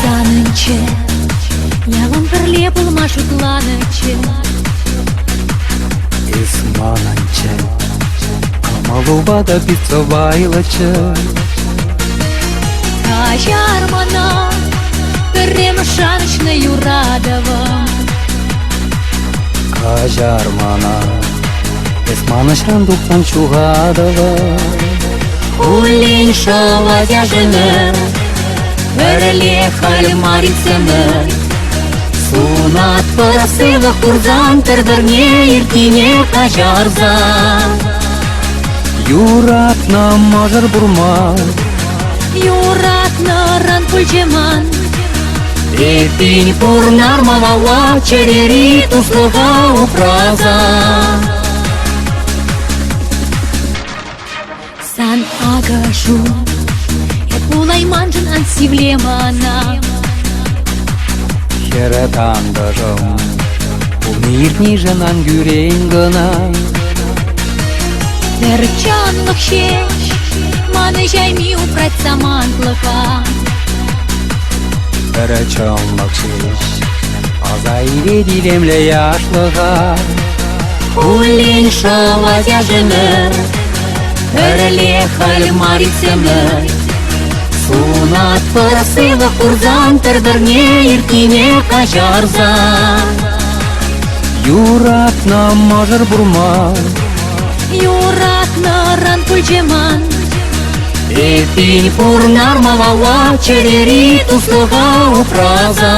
Санынче, ялын пірле булмашу тланынче. Исмананче, камалубада пиццовайлаче. Кажармана, піррем шанычны юрадовым. Кажармана, Исманычран духтан чугадова. Улин шалазяжыны, пірле хальмарицыны. Сунат пырсылы курзан, тірдірне иртине кажарза. Юратна мажар бурма, Юратны ран пульчеман. Эртин Пурнар малава, черери туслыга упраза. Сан агашу, пулай манжын ансивлемана. Херетандажым, Умиртни жанан гюрен гына. Терчанлык шеш, маны жайми упрать самантлыка. Терчанлык шеш, Азайре дилемле яшлыга. Улин шалазяжыны, пірле хальмарицыны. Сунат пырсылы курзан, тірдірне иртине кажарза. Юратна мажар бурма, Юратны ран пульчеман. Эртин Пурнар малава, черери туслыга упраза.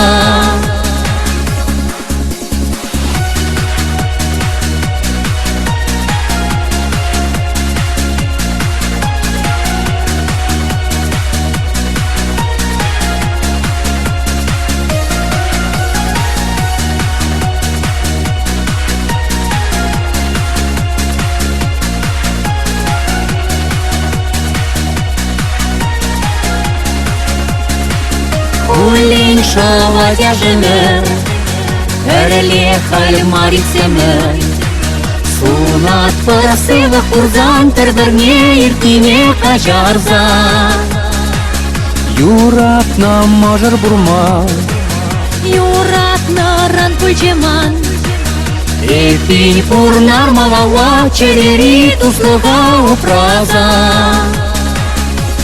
Улин шалазяжыны, пірле хальмарицыны. Сунат пырсылы курзан, тірдірне иртине кажарза. Юратна мажар бурма, Юратны ран пульчеман. Эртин Пурнар малава, черери туслыга упраза.